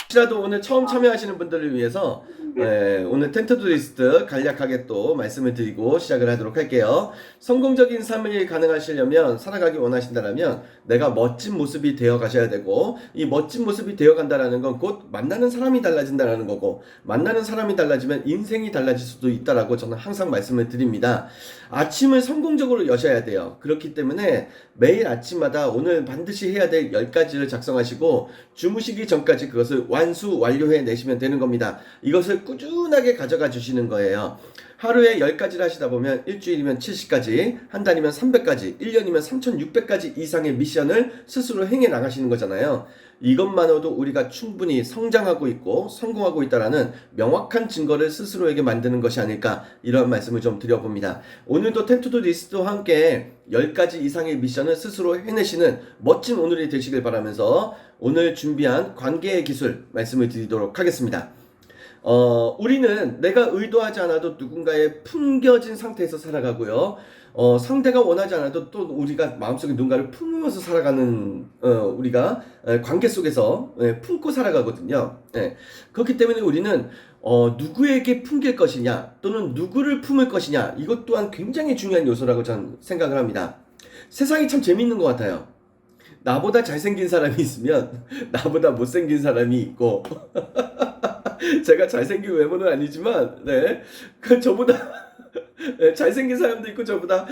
혹시라도 오늘 처음 참여하시는 분들을 위해서 오늘 텐트 리스트 간략하게 또 말씀을 드리고 시작을 하도록 할게요. 성공적인 삶이 가능하시려면 살아가기 원하신다면 내가 멋진 모습이 되어 가셔야 되고, 이 멋진 모습이 되어 간다라는 건 곧 만나는 사람이 달라진다라는 거고, 만나는 사람이 달라지면 인생이 달라질 수도 있다라고 저는 항상 말씀을 드립니다. 아침을 성공적으로 여셔야 돼요. 그렇기 때문에 매일 아침마다 오늘 반드시 해야 될 10가지를 작성하시고 주무시기 전까지 그것을 완수완료해 내시면 되는 겁니다. 이것을 꾸준하게 가져가 주시는 거예요. 하루에 10가지를 하시다 보면 일주일이면 70가지, 한 달이면 300가지, 1년이면 3600가지 이상의 미션을 스스로 행해 나가시는 거잖아요. 이것만으로도 우리가 충분히 성장하고 있고 성공하고 있다라는 명확한 증거를 스스로에게 만드는 것이 아닐까, 이런 말씀을 좀 드려봅니다. 오늘도 텐투도 리스트와 함께 10가지 이상의 미션을 스스로 해내시는 멋진 오늘이 되시길 바라면서 오늘 준비한 관계의 기술 말씀을 드리도록 하겠습니다. 우리는 내가 의도하지 않아도 누군가의 품겨진 상태에서 살아가고요. 상대가 원하지 않아도 또 우리가 마음속에 누군가를 품으면서 살아가는, 우리가 관계 속에서 품고 살아가거든요. 그렇기 때문에 우리는 누구에게 품길 것이냐 또는 누구를 품을 것이냐, 이것 또한 굉장히 중요한 요소라고 저는 생각을 합니다. 세상이 참 재밌는 것 같아요. 나보다 잘생긴 사람이 있으면 나보다 못생긴 사람이 있고 제가 잘생긴 외모는 아니지만, 그 저보다 잘생긴 사람도 있고, 저보다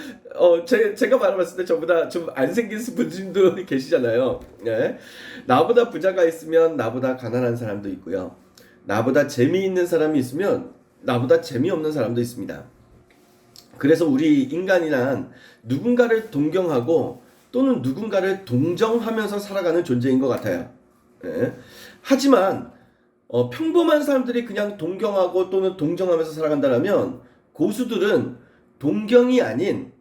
제가 바라봤을 때 저보다 좀 안 생긴 분들도 계시잖아요. 나보다 부자가 있으면 나보다 가난한 사람도 있고요. 나보다 재미있는 사람이 있으면 나보다 재미없는 사람도 있습니다. 그래서 우리 인간이란 누군가를 동경하고 또는 누군가를 동정하면서 살아가는 존재인 것 같아요. 하지만 평범한 사람들이 그냥 동경하고 또는 동정하면서 살아간다면, 고수들은 동경이 아닌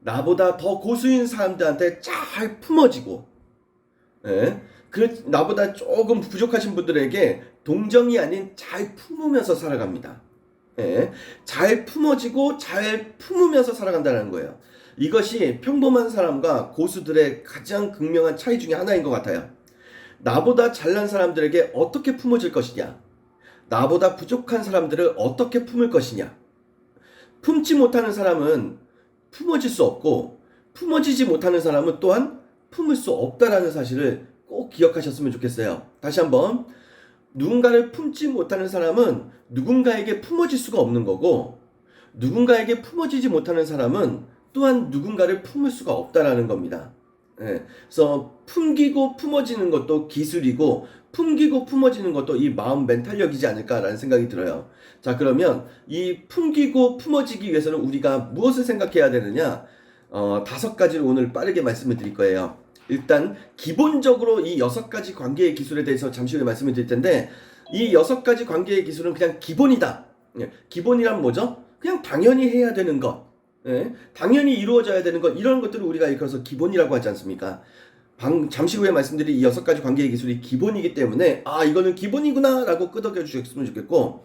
나보다 더 고수인 사람들한테 잘 품어지고, 나보다 조금 부족하신 분들에게 동정이 아닌 잘 품으면서 살아갑니다. 잘 품어지고 잘 품으면서 살아간다는 거예요. 이것이 평범한 사람과 고수들의 가장 극명한 차이 중에 하나인 것 같아요. 나보다 잘난 사람들에게 어떻게 품어질 것이냐, 나보다 부족한 사람들을 어떻게 품을 것이냐. 품지 못하는 사람은 품어질 수 없고, 품어지지 못하는 사람은 또한 품을 수 없다라는 사실을 꼭 기억하셨으면 좋겠어요. 다시 한번, 누군가를 품지 못하는 사람은 누군가에게 품어질 수가 없는 거고, 누군가에게 품어지지 못하는 사람은 또한 누군가를 품을 수가 없다라는 겁니다. 그래서 품기고 품어지는 것도 기술이고, 품기고 품어지는 것도 이 마음 멘탈력이지 않을까라는 생각이 들어요. 자, 그러면 이 품기고 품어지기 위해서는 우리가 무엇을 생각해야 되느냐? 5가지를 오늘 빠르게 말씀을 드릴 거예요. 일단 기본적으로 이 6가지 관계의 기술에 대해서 잠시 후에 말씀을 드릴 텐데, 이 6가지 관계의 기술은 그냥 기본이다. 기본이란 뭐죠? 그냥 당연히 해야 되는 것, 당연히 이루어져야 되는 것, 이런 것들을 우리가 일컬어서 기본이라고 하지 않습니까? 잠시 후에 말씀드릴 이 6가지 관계의 기술이 기본이기 때문에 이거는 기본이구나 라고 끄덕여 주셨으면 좋겠고,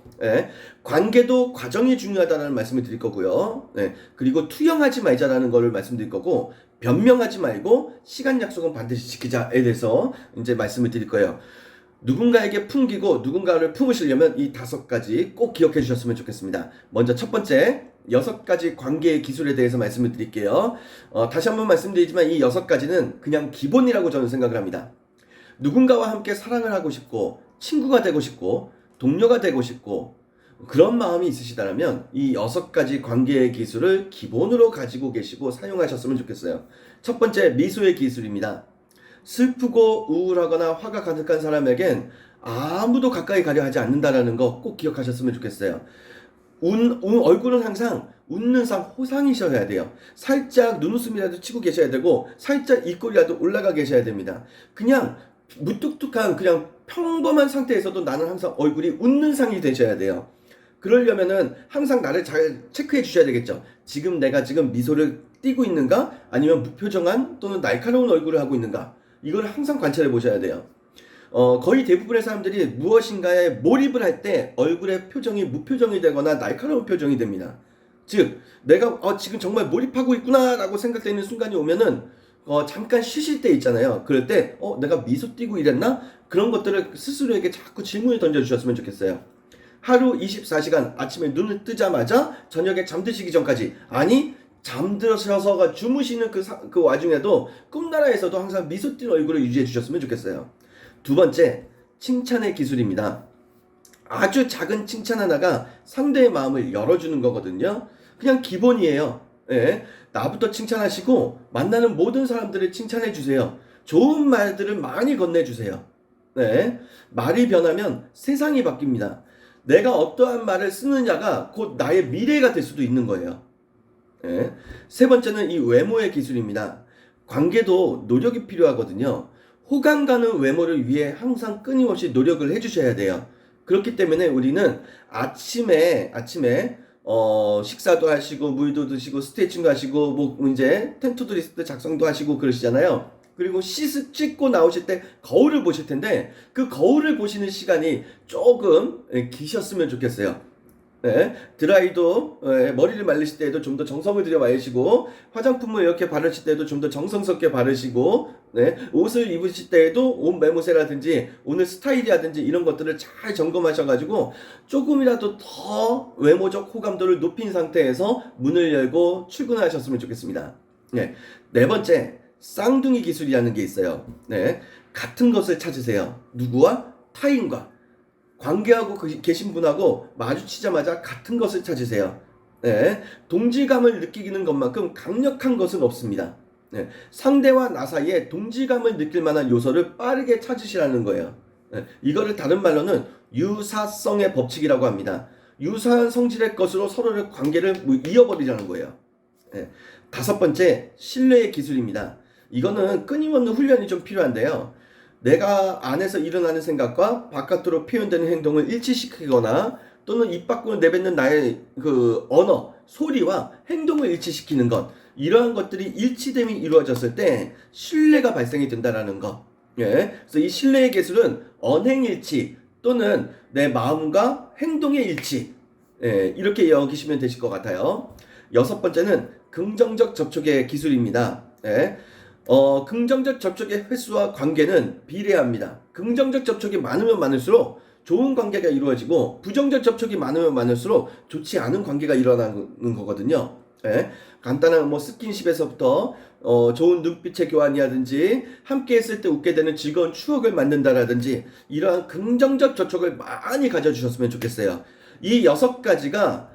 관계도 과정이 중요하다는 말씀을 드릴 거고요. 그리고 투영하지 말자라는 거를 말씀드릴 거고, 변명하지 말고 시간 약속은 반드시 지키자에 대해서 이제 말씀을 드릴 거예요. 누군가에게 품기고 누군가를 품으시려면 이 5가지 꼭 기억해 주셨으면 좋겠습니다. 먼저 첫 번째, 6가지 관계의 기술에 대해서 말씀을 드릴게요. 다시 한번 말씀드리지만 이 6가지는 그냥 기본이라고 저는 생각을 합니다. 누군가와 함께 사랑을 하고 싶고, 친구가 되고 싶고, 동료가 되고 싶고, 그런 마음이 있으시다면 이 6가지 관계의 기술을 기본으로 가지고 계시고 사용하셨으면 좋겠어요. 첫 번째, 미소의 기술입니다. 슬프고 우울하거나 화가 가득한 사람에겐 아무도 가까이 가려 하지 않는다라는 거 꼭 기억하셨으면 좋겠어요. 얼굴은 항상 웃는 호상이셔야 돼요. 살짝 눈웃음이라도 치고 계셔야 되고, 살짝 입꼬리라도 올라가 계셔야 됩니다. 그냥 무뚝뚝한 그냥 평범한 상태에서도 나는 항상 얼굴이 웃는 상이 되셔야 돼요. 그러려면은 항상 나를 잘 체크해 주셔야 되겠죠. 지금 내가 미소를 띠고 있는가? 아니면 무표정한 또는 날카로운 얼굴을 하고 있는가? 이걸 항상 관찰해 보셔야 돼요. 거의 대부분의 사람들이 무엇인가에 몰입을 할 때 얼굴의 표정이 무표정이 되거나 날카로운 표정이 됩니다. 즉, 내가 지금 정말 몰입하고 있구나 라고 생각되는 순간이 오면은 잠깐 쉬실 때 있잖아요. 그럴 때 내가 미소 띄고 이랬나? 그런 것들을 스스로에게 자꾸 질문을 던져주셨으면 좋겠어요. 하루 24시간 아침에 눈을 뜨자마자 저녁에 잠드시기 전까지, 아니 잠드셔서 주무시는 그 와중에도 꿈나라에서도 항상 미소 띈 얼굴을 유지해 주셨으면 좋겠어요. 두 번째, 칭찬의 기술입니다. 아주 작은 칭찬 하나가 상대의 마음을 열어주는 거거든요. 그냥 기본이에요. 예, 나부터 칭찬하시고 만나는 모든 사람들을 칭찬해 주세요. 좋은 말들을 많이 건네주세요. 네, 말이 변하면 세상이 바뀝니다. 내가 어떠한 말을 쓰느냐가 곧 나의 미래가 될 수도 있는 거예요. 예. 세 번째는 이 외모의 기술입니다. 관계도 노력이 필요하거든요. 호감 가는 외모를 위해 항상 끊임없이 노력을 해주셔야 돼요. 그렇기 때문에 우리는 아침에 식사도 하시고 물도 드시고 스트레칭도 하시고 뭐 이제 텐투도 리스트 작성도 하시고 그러시잖아요. 그리고 씻고 나오실 때 거울을 보실 텐데 그 거울을 보시는 시간이 조금 기셨으면 좋겠어요. 네, 드라이도 머리를 말리실 때에도 좀 더 정성을 들여 말리시고, 화장품을 이렇게 바르실 때도 좀 더 정성스럽게 바르시고, 네, 옷을 입으실 때에도 옷 매무새라든지 오늘 스타일이라든지 이런 것들을 잘 점검하셔가지고 조금이라도 더 외모적 호감도를 높인 상태에서 문을 열고 출근하셨으면 좋겠습니다. 네, 네 번째, 쌍둥이 기술이라는 게 있어요. 네, 같은 것을 찾으세요. 누구와? 타인과. 관계하고 계신 분하고 마주치자마자 같은 것을 찾으세요. 네, 동질감을 느끼는 것만큼 강력한 것은 없습니다. 네, 상대와 나 사이에 동질감을 느낄 만한 요소를 빠르게 찾으시라는 거예요. 네, 이거를 다른 말로는 유사성의 법칙이라고 합니다. 유사한 성질의 것으로 서로를 관계를 이어버리라는 거예요. 네, 다섯 번째, 신뢰의 기술입니다. 이거는 끊임없는 훈련이 좀 필요한데요. 내가 안에서 일어나는 생각과 바깥으로 표현되는 행동을 일치시키거나 또는 입 밖으로 내뱉는 나의 그 언어, 소리와 행동을 일치시키는 것, 이러한 것들이 일치됨이 이루어졌을 때 신뢰가 발생이 된다라는 것. 예. 그래서 이 신뢰의 기술은 언행일치 또는 내 마음과 행동의 일치. 예. 이렇게 여기시면 되실 것 같아요. 여섯 번째는 긍정적 접촉의 기술입니다. 예. 긍정적 접촉의 횟수와 관계는 비례합니다. 긍정적 접촉이 많으면 많을수록 좋은 관계가 이루어지고 부정적 접촉이 많으면 많을수록 좋지 않은 관계가 일어나는 거거든요. 예? 간단한 뭐 스킨십에서부터 좋은 눈빛의 교환이라든지 함께 했을 때 웃게 되는 즐거운 추억을 만든다라든지 이러한 긍정적 접촉을 많이 가져주셨으면 좋겠어요. 이 여섯 가지가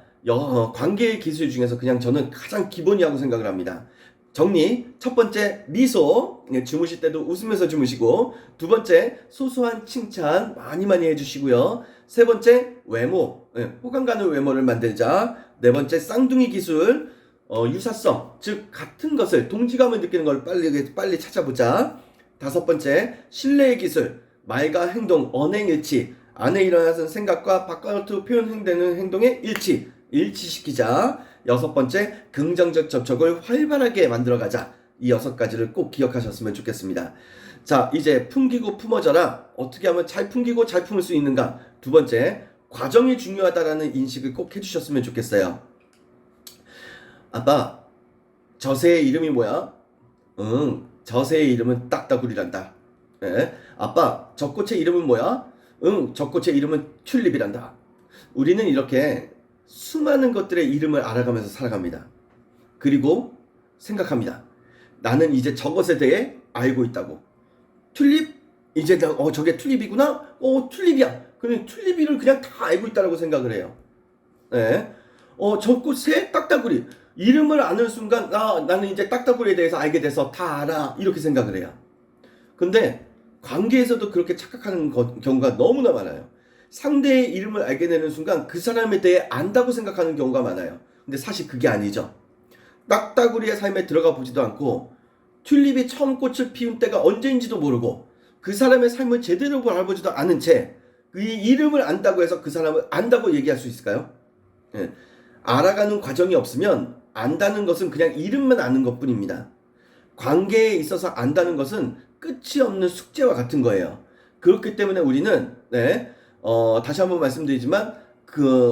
관계의 기술 중에서 그냥 저는 가장 기본이라고 생각을 합니다. 정리. 첫 번째, 미소. 주무실 때도 웃으면서 주무시고, 두 번째, 소소한 칭찬 많이 해주시고요. 세 번째, 외모. 호감 가는 외모를 만들자. 네 번째, 쌍둥이 기술. 유사성. 즉 같은 것을, 동지감을 느끼는 걸 빨리 찾아보자. 다섯 번째, 신뢰의 기술. 말과 행동, 언행일치. 안에 일어나는 생각과 바깥으로 표현되는 행동의 일치시키자. 여섯 번째, 긍정적 접촉을 활발하게 만들어가자. 이 여섯 가지를 꼭 기억하셨으면 좋겠습니다. 자, 이제 풍기고 품어져라. 어떻게 하면 잘 풍기고 잘 품을 수 있는가? 두 번째, 과정이 중요하다라는 인식을 꼭 해주셨으면 좋겠어요. 아빠, 저 새의 이름이 뭐야? 응, 저 새의 이름은 딱따구리란다. 네? 아빠, 저 꽃의 이름은 뭐야? 응, 저 꽃의 이름은 튤립이란다. 우리는 이렇게 수많은 것들의 이름을 알아가면서 살아갑니다. 그리고 생각합니다. 나는 이제 저것에 대해 알고 있다고. 튤립? 이제 저게 튤립이구나? 튤립이야. 그냥 튤립을 그냥 다 알고 있다고 생각을 해요. 네. 저 꽃의 딱따구리. 이름을 아는 순간 나는 이제 딱따구리에 대해서 알게 돼서 다 알아. 이렇게 생각을 해요. 근데 관계에서도 그렇게 착각하는 경우가 너무나 많아요. 상대의 이름을 알게 되는 순간 그 사람에 대해 안다고 생각하는 경우가 많아요. 근데 사실 그게 아니죠. 딱따구리의 삶에 들어가 보지도 않고 튤립이 처음 꽃을 피운 때가 언제인지도 모르고 그 사람의 삶을 제대로 알아보지도 않은 채 이 이름을 안다고 해서 그 사람을 안다고 얘기할 수 있을까요? 예. 알아가는 과정이 없으면 안다는 것은 그냥 이름만 아는 것뿐입니다. 관계에 있어서 안다는 것은 끝이 없는 숙제와 같은 거예요. 그렇기 때문에 우리는 다시 한번 말씀드리지만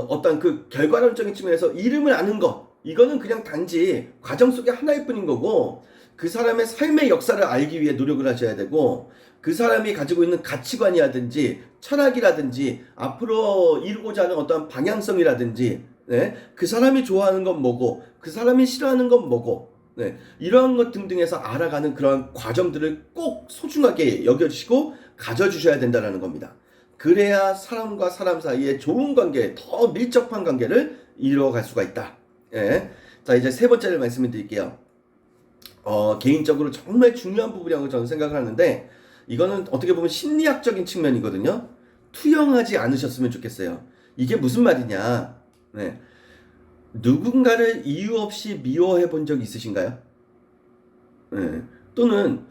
어떤 결과론적인 측면에서 이름을 아는 것, 이거는 그냥 단지 과정 속의 하나일 뿐인 거고, 그 사람의 삶의 역사를 알기 위해 노력을 하셔야 되고, 그 사람이 가지고 있는 가치관이라든지 철학이라든지 앞으로 이루고자 하는 어떤 방향성이라든지, 네, 그 사람이 좋아하는 건 뭐고 그 사람이 싫어하는 건 뭐고, 네, 이러한 것 등등에서 알아가는 그런 과정들을 꼭 소중하게 여겨주시고 가져주셔야 된다는 겁니다. 그래야 사람과 사람 사이에 좋은 관계, 더 밀접한 관계를 이루어갈 수가 있다. 예. 자, 이제 세 번째를 말씀을 드릴게요. 개인적으로 정말 중요한 부분이라고 저는 생각을 하는데, 이거는 어떻게 보면 심리학적인 측면이거든요. 투영하지 않으셨으면 좋겠어요. 이게 무슨 말이냐? 네. 누군가를 이유 없이 미워해 본 적 있으신가요? 네. 또는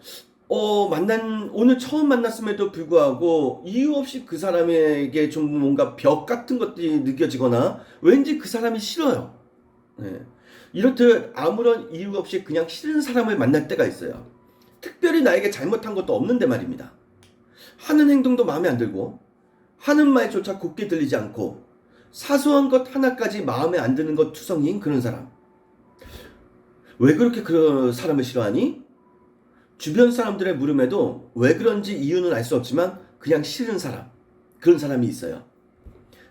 오늘 처음 만났음에도 불구하고 이유 없이 그 사람에게 좀 뭔가 벽 같은 것들이 느껴지거나 왠지 그 사람이 싫어요. 네. 이렇듯 아무런 이유 없이 그냥 싫은 사람을 만날 때가 있어요. 특별히 나에게 잘못한 것도 없는데 말입니다. 하는 행동도 마음에 안 들고, 하는 말조차 곱게 들리지 않고, 사소한 것 하나까지 마음에 안 드는 것 투성이인 그런 사람. 왜 그렇게 그 사람을 싫어하니? 주변 사람들의 물음에도 왜 그런지 이유는 알 수 없지만 그냥 싫은 사람, 그런 사람이 있어요.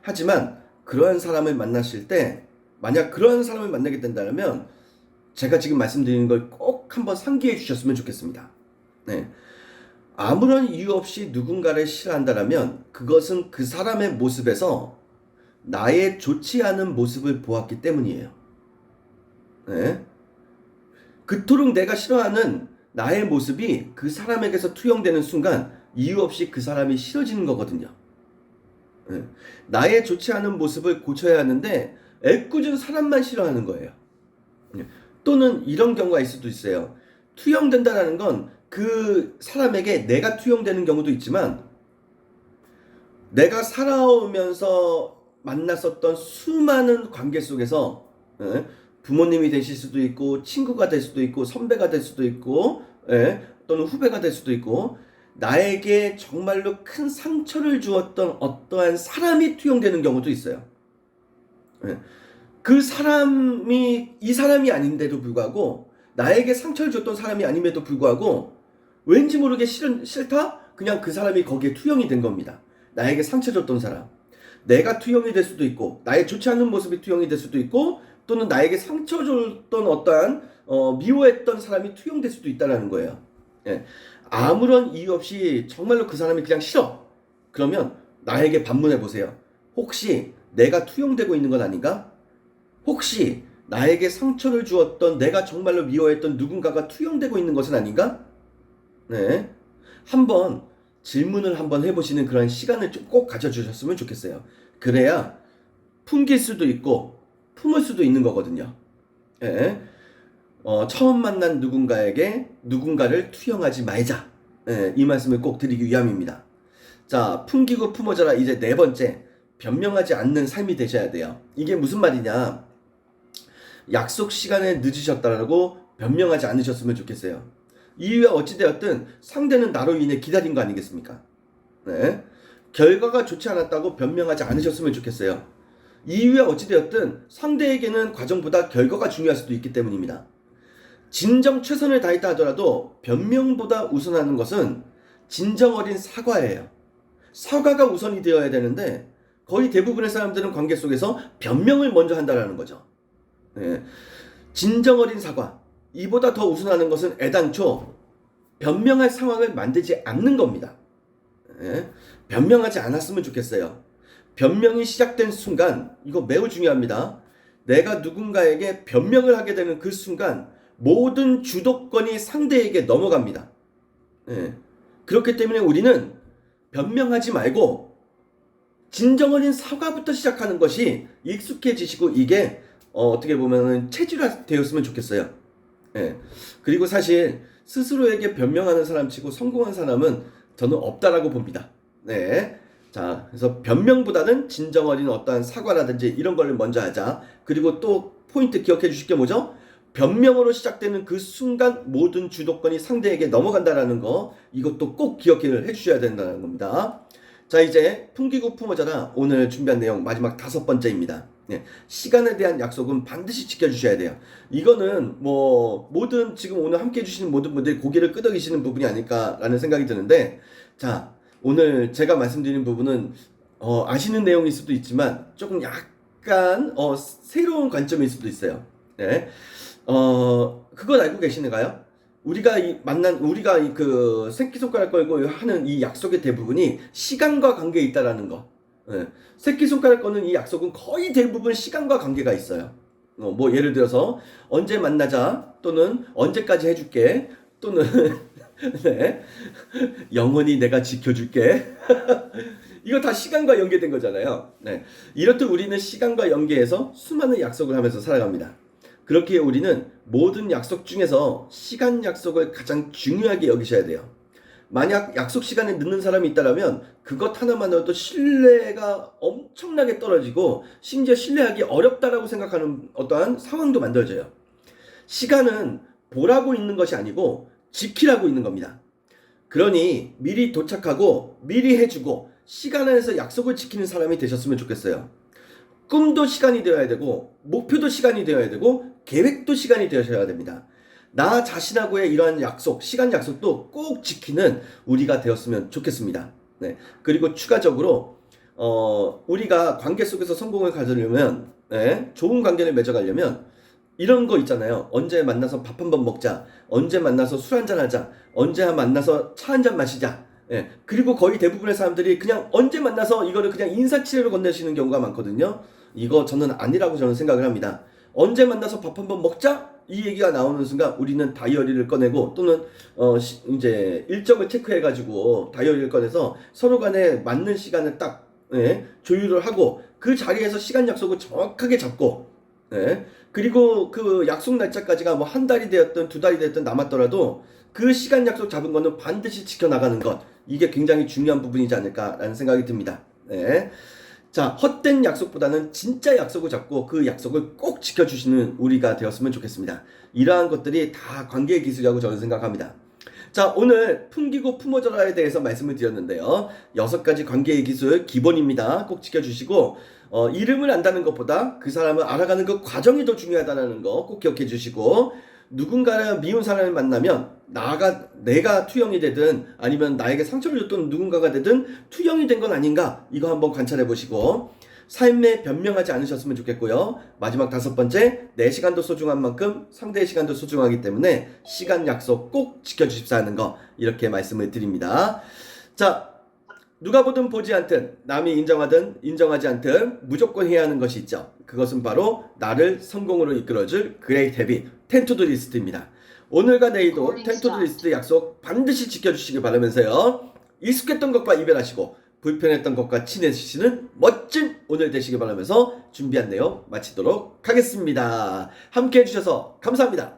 하지만 그러한 사람을 만나실 때, 만약 그러한 사람을 만나게 된다면 제가 지금 말씀드리는 걸 꼭 한번 상기해 주셨으면 좋겠습니다. 네. 아무런 이유 없이 누군가를 싫어한다면 그것은 그 사람의 모습에서 나의 좋지 않은 모습을 보았기 때문이에요. 네. 그토록 내가 싫어하는 나의 모습이 그 사람에게서 투영되는 순간 이유 없이 그 사람이 싫어지는 거거든요. 네. 나의 좋지 않은 모습을 고쳐야 하는데 애꿎은 사람만 싫어하는 거예요. 네. 또는 이런 경우가 있을 수도 있어요. 투영된다는 건 그 사람에게 내가 투영되는 경우도 있지만, 내가 살아오면서 만났었던 수많은 관계 속에서 부모님이 되실 수도 있고, 친구가 될 수도 있고, 선배가 될 수도 있고, 또는 후배가 될 수도 있고, 나에게 정말로 큰 상처를 주었던 어떠한 사람이 투영되는 경우도 있어요. 그 사람이 이 사람이 아닌데도 불구하고, 나에게 상처를 줬던 사람이 아님에도 불구하고 왠지 모르게 싫다? 그냥 그 사람이 거기에 투영이 된 겁니다. 나에게 상처 줬던 사람. 내가 투영이 될 수도 있고, 나의 좋지 않은 모습이 투영이 될 수도 있고, 또는 나에게 상처 줬던 어떠한 미워했던 사람이 투영될 수도 있다는 거예요. 예. 아무런 이유 없이 정말로 그 사람이 그냥 싫어. 그러면 나에게 반문해 보세요. 혹시 내가 투영되고 있는 건 아닌가? 혹시 나에게 상처를 주었던, 내가 정말로 미워했던 누군가가 투영되고 있는 것은 아닌가? 네. 한번 질문을 한번 해보시는 그런 시간을 좀 꼭 가져주셨으면 좋겠어요. 그래야 풍길 수도 있고 품을 수도 있는 거거든요. 예. 처음 만난 누군가에게 누군가를 투영하지 말자. 예, 이 말씀을 꼭 드리기 위함입니다. 자, 풍기고 품어져라. 이제 네 번째, 변명하지 않는 삶이 되셔야 돼요. 이게 무슨 말이냐? 약속 시간에 늦으셨다라고 변명하지 않으셨으면 좋겠어요. 이유가 어찌되었든 상대는 나로 인해 기다린 거 아니겠습니까? 네. 결과가 좋지 않았다고 변명하지 않으셨으면 좋겠어요. 이유가 어찌되었든 상대에게는 과정보다 결과가 중요할 수도 있기 때문입니다. 진정 최선을 다했다 하더라도 변명보다 우선하는 것은 진정 어린 사과예요. 사과가 우선이 되어야 되는데 거의 대부분의 사람들은 관계 속에서 변명을 먼저 한다는 거죠. 네. 진정 어린 사과. 이보다 더 우선하는 것은 애당초 변명할 상황을 만들지 않는 겁니다. 네. 변명하지 않았으면 좋겠어요. 변명이 시작된 순간, 이거 매우 중요합니다. 내가 누군가에게 변명을 하게 되는 그 순간 모든 주도권이 상대에게 넘어갑니다. 네. 그렇기 때문에 우리는 변명하지 말고 진정 어린 사과부터 시작하는 것이 익숙해지시고 이게 어떻게 보면은 체질화되었으면 좋겠어요. 예. 그리고 사실 스스로에게 변명하는 사람 치고 성공한 사람은 저는 없다라고 봅니다. 네. 자, 그래서 변명보다는 진정 어린 어떠한 사과라든지 이런 걸 먼저 하자. 그리고 또 포인트 기억해 주실 게 뭐죠? 변명으로 시작되는 그 순간 모든 주도권이 상대에게 넘어간다라는 거, 이것도 꼭 기억해 주셔야 된다는 겁니다. 자, 이제 풍기고 품어져라. 오늘 준비한 내용 마지막 5번째입니다. 예, 시간에 대한 약속은 반드시 지켜주셔야 돼요. 이거는 뭐 모든 지금 오늘 함께 해주시는 모든 분들이 고개를 끄덕이시는 부분이 아닐까라는 생각이 드는데, 자, 오늘 제가 말씀드린 부분은 아시는 내용일 수도 있지만 조금 약간 새로운 관점일 수도 있어요. 네. 그건 알고 계시는가요? 우리가 그 새끼손가락 걸고 하는 이 약속의 대부분이 시간과 관계에 있다라는 거. 예. 새끼손가락 거는 이 약속은 거의 대부분 시간과 관계가 있어요. 뭐 예를 들어서 언제 만나자, 또는 언제까지 해줄게, 또는 네. 영원히 내가 지켜줄게. 이거 다 시간과 연계된 거잖아요. 네. 이렇듯 우리는 시간과 연계해서 수많은 약속을 하면서 살아갑니다. 그렇기에 우리는 모든 약속 중에서 시간 약속을 가장 중요하게 여기셔야 돼요. 만약 약속 시간에 늦는 사람이 있다면 그것 하나만으로도 신뢰가 엄청나게 떨어지고 심지어 신뢰하기 어렵다라고 생각하는 어떠한 상황도 만들어져요. 시간은 보라고 있는 것이 아니고 지키라고 있는 겁니다. 그러니 미리 도착하고 미리 해주고 시간 안에서 약속을 지키는 사람이 되셨으면 좋겠어요. 꿈도 시간이 되어야 되고 목표도 시간이 되어야 되고 계획도 시간이 되어야 됩니다. 나 자신하고의 이러한 약속, 시간 약속도 꼭 지키는 우리가 되었으면 좋겠습니다. 네. 그리고 추가적으로 우리가 관계 속에서 성공을 가지려면, 네, 좋은 관계를 맺어가려면 이런 거 있잖아요. 언제 만나서 밥 한번 먹자, 언제 만나서 술 한잔 하자, 언제 만나서 차 한잔 마시자. 예. 그리고 거의 대부분의 사람들이 그냥 언제 만나서 이거를 그냥 인사치레로 건네시는 경우가 많거든요. 이거 저는 아니라고 저는 생각을 합니다. 언제 만나서 밥 한번 먹자? 이 얘기가 나오는 순간 우리는 다이어리를 꺼내고, 또는 이제 일정을 체크해가지고 다이어리를 꺼내서 서로 간에 맞는 시간을 딱, 예, 조율을 하고 그 자리에서 시간 약속을 정확하게 잡고, 예, 그리고 그 약속 날짜까지가 뭐 한 달이 되었든 두 달이 되었든 남았더라도 그 시간 약속 잡은 거는 반드시 지켜나가는 것, 이게 굉장히 중요한 부분이지 않을까라는 생각이 듭니다. 네. 자, 헛된 약속보다는 진짜 약속을 잡고 그 약속을 꼭 지켜주시는 우리가 되었으면 좋겠습니다. 이러한 것들이 다 관계의 기술이라고 저는 생각합니다. 자, 오늘 풍기고 품어져라에 대해서 말씀을 드렸는데요. 6가지 관계의 기술 기본입니다. 꼭 지켜주시고, 이름을 안다는 것보다 그 사람을 알아가는 그 과정이 더 중요하다는 거 꼭 기억해 주시고, 누군가를 미운 사람을 만나면 내가 투영이 되든 아니면 나에게 상처를 줬던 누군가가 되든 투영이 된 건 아닌가, 이거 한번 관찰해 보시고 삶에 변명하지 않으셨으면 좋겠고요. 마지막 5번째, 내 시간도 소중한 만큼 상대의 시간도 소중하기 때문에 시간 약속 꼭 지켜주십사 하는 거, 이렇게 말씀을 드립니다. 자, 누가 보든 보지 않든 남이 인정하든 인정하지 않든 무조건 해야 하는 것이 있죠. 그것은 바로 나를 성공으로 이끌어줄 그레이트 헤빗 10 to do 리스트입니다. 오늘과 내일도 10 to do 리스트 약속 반드시 지켜주시길 바라면서요. 익숙했던 것과 이별하시고 불편했던 것과 친해지시는 멋진 오늘 되시길 바라면서 준비한 내용 마치도록 하겠습니다. 함께 해주셔서 감사합니다.